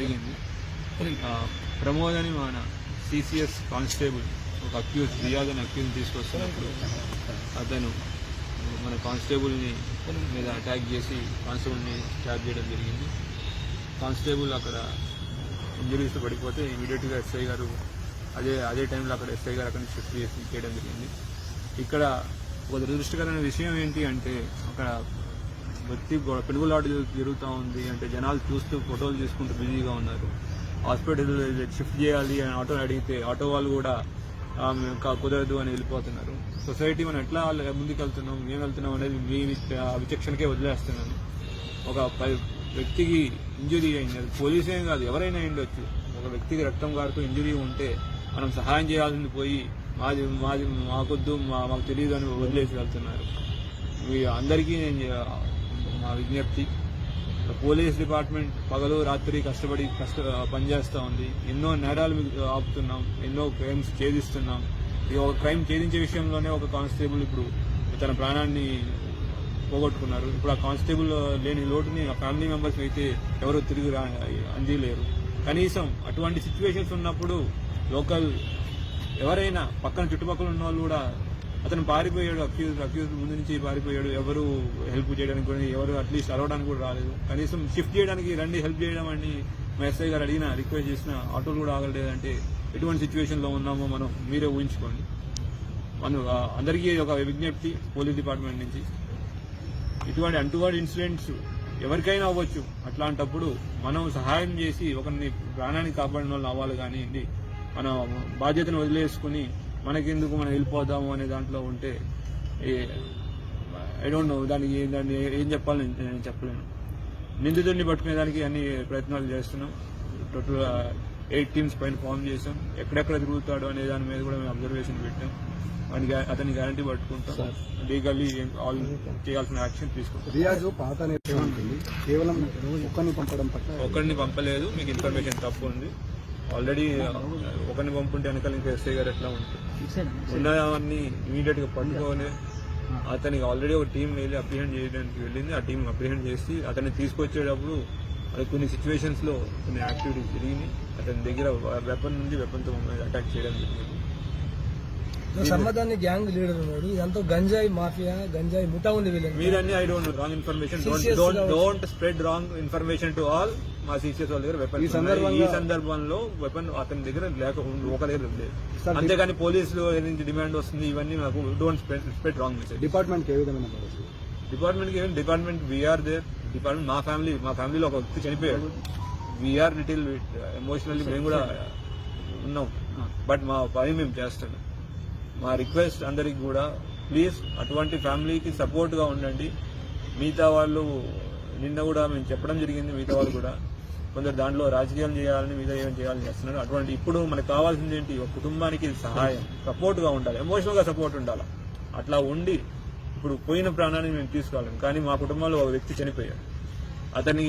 జరిగింది. ప్రమోద్ అని మన సిసిఎస్ కానిస్టేబుల్ ఒక అక్యూజ్ రియాజ్ అని అక్యూజ్ తీసుకొస్తున్నప్పుడు అతను మన కానిస్టేబుల్ని మీద అటాక్ చేసి కానిస్టేబుల్ని స్టాప్ చేయడం జరిగింది. కానిస్టేబుల్ అక్కడ ఇంజరీస్ పడిపోతే ఇమీడియట్గా ఎస్ఐ గారు అదే టైంలో అక్కడ ఎస్ఐ గారు అక్కడ షిఫ్ట్ చేయడం జరిగింది. ఇక్కడ ఒక దురదృష్టకరమైన విషయం ఏంటి అంటే అక్కడ వ్యక్తి పెనుగులాట జరుగుతూ ఉంది. అంటే జనాలు చూస్తూ ఫోటోలు తీసుకుంటూ బిజీగా ఉన్నారు. హాస్పిటల్ షిఫ్ట్ చేయాలి అని ఆటో అడిగితే ఆటో వాళ్ళు కూడా కుదరదు అని వెళ్ళిపోతున్నారు. సొసైటీ మనం ఎట్లా ముందుకు వెళ్తున్నాం, మేము వెళ్తున్నాం అనేది మీ విచక్షణకే వదిలేస్తున్నాను. ఒక వ్యక్తికి ఇంజురీ అయింది, అది పోలీసే కాదు ఎవరైనా అయిండొచ్చు. ఒక వ్యక్తికి రక్తం కారుతూ ఇంజురీ ఉంటే మనం సహాయం చేయాల్సింది పోయి మాకొద్దు మాకు తెలియదు అని వదిలేసి వెళ్తున్నారు. అందరికీ మా విజ్ఞప్తి, పోలీస్ డిపార్ట్మెంట్ పగలు రాత్రి కష్టపడి పనిచేస్తూ ఉంది. ఎన్నో నేరాలు ఆపుతున్నాం, ఎన్నో క్రైమ్స్ ఛేదిస్తున్నాం. ఒక క్రైమ్ ఛేదించే విషయంలోనే ఒక కానిస్టేబుల్ ఇప్పుడు తన ప్రాణాన్ని పోగొట్టుకున్నారు. ఇప్పుడు ఆ కానిస్టేబుల్ లేని లోటుని ఆ ఫ్యామిలీ మెంబర్స్ అయితే ఎవరు తిరిగి అందిలేరు. కనీసం అటువంటి సిచ్యువేషన్స్ ఉన్నప్పుడు లోకల్ ఎవరైనా పక్కన చుట్టుపక్కల ఉన్న వాళ్ళు కూడా అతను పారిపోయాడు, అక్యూజ్ ముందు నుంచి పారిపోయాడు, ఎవరు హెల్ప్ చేయడానికి కూడా ఎవరు అట్లీస్ట్ అరవడానికి కూడా రాలేదు. కనీసం షిఫ్ట్ చేయడానికి రండి హెల్ప్ చేయడం అని మా ఎస్ఐ గారు అడిగినా రిక్వెస్ట్ చేసిన ఆటోలు కూడా ఆగలేదంటే ఎటువంటి సిచ్యువేషన్లో ఉన్నామో మనం మీరే ఊహించుకోండి. మనం అందరికీ ఒక విజ్ఞప్తి పోలీస్ డిపార్ట్మెంట్ నుంచి, ఇటువంటి అంటువర్డ్ ఇన్సిడెంట్స్ ఎవరికైనా అవ్వచ్చు. అట్లాంటప్పుడు మనం సహాయం చేసి ఒకరిని ప్రాణాన్ని కాపాడిన వాళ్ళు అవ్వాలి. కానీ మన బాధ్యతను వదిలేసుకుని మనకెందుకు మనం వెళ్ళిపోదాము అనే దాంట్లో ఉంటే ఐ డోంట్ నో దాన్ని ఏం చెప్పాలని నేను చెప్పలేను. నిందితుడిని పట్టుకునేదానికి అన్ని ప్రయత్నాలు చేస్తున్నాం. టోటల్ 8 టీమ్స్ పైన ఫామ్ చేసాం. ఎక్కడెక్కడ తిరుగుతాడు అనే దాని మీద కూడా మేము అబ్జర్వేషన్ పెట్టాం. అతని గ్యారంటీ పట్టుకుంటాం. లీగల్లీ ఆల్ చేయాల్సిన యాక్షన్ తీసుకుంటాం. రియాజ్ పాత కేవలం ఒక్కరిని పంపలేదు, మీకు ఇన్ఫర్మేషన్ తప్పు ఉంది. ఆల్రెడీ ఒకరిని పంపుంటే వెనకాల ఇంకా ఎస్ఐ గారు ఎట్లా ఉంటుంది ఉన్నవన్నీ ఇమీడియట్ గా పట్టుకొని అతనికి ఆల్రెడీ ఒక టీం వెళ్ళి అప్రిహెండ్ చేయడానికి వెళ్ళింది. ఆ టీం అప్రిహెండ్ చేసి అతన్ని తీసుకొచ్చేటప్పుడు అది కొన్ని సిచ్యువేషన్స్ లో కొన్ని యాక్టివిటీస్ జరిగినాయి. అతని దగ్గర వెపన్ నుంచి వెపన్ తో అటాక్ చేయడం జరిగింది. సమ్మదాన్ని గ్యాంగ్ లీడర్ ఉన్నాడు. ఇదంతా గంజాయి మాఫియా, గంజాయి ముఠా ఉంది. మీరన్నీ I don't wrong information, don't spread wrong information to all. మా సిసిఎస్ వాళ్ళ దగ్గర వెపన్ ఈ సందర్భంలో వెపన్ అతని దగ్గర ఒక దగ్గర లేదు. అంతేగాని పోలీసులు నుంచి డిమాండ్ వస్తుంది ఇవన్నీ నాకు don't spread wrong message. Department ఏ విధమైన డిపార్ట్మెంట్ వీఆర్ దేర్. డిపార్ట్మెంట్ మా ఫ్యామిలీలో ఒక వ్యక్తి చనిపోయాడు. వీఆర్ లిటిల్ ఎమోషనల్లీ మేము కూడా ఉన్నాం. బట్ మా పని మేము చేస్తున్నాం. మా రిక్వెస్ట్ అందరికి కూడా ప్లీజ్ అటువంటి ఫ్యామిలీకి సపోర్ట్ గా ఉండండి. మిగతా వాళ్ళు నిన్న కూడా మేము చెప్పడం జరిగింది. మిగతా వాళ్ళు కూడా కొందరు దాంట్లో రాజకీయం చేయాలని మిగతా ఏం చేయాలని చేస్తున్నారు. అటువంటి ఇప్పుడు మనకు కావాల్సింది ఏంటి, ఒక కుటుంబానికి సహాయం, సపోర్ట్ గా ఉండాలి, ఎమోషనల్ గా సపోర్ట్ ఉండాలి. అట్లా ఉండి ఇప్పుడు పోయిన ప్రాణాన్ని మేము తీసుకోలేము. కానీ మా కుటుంబంలో ఒక వ్యక్తి చనిపోయాడు. అతని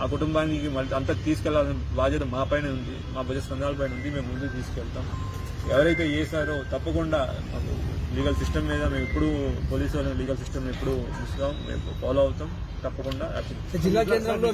ఆ కుటుంబానికి అంతా తీసుకెళ్లాల్సిన బాధ్యత మా పైన ఉంది, మా భుజ స్కంధాల పైన ఉంది. మేము ముందుకు తీసుకెళ్తాం. ఎవరైతే చేశారో తప్పకుండా లీగల్ సిస్టమ్ మీద మేము ఎప్పుడు పోలీసు వాళ్ళ లీగల్ సిస్టమ్ ఎప్పుడు చూస్తాం, మేము ఫాలో అవుతాం. తప్పకుండా జిల్లా కేంద్రంలో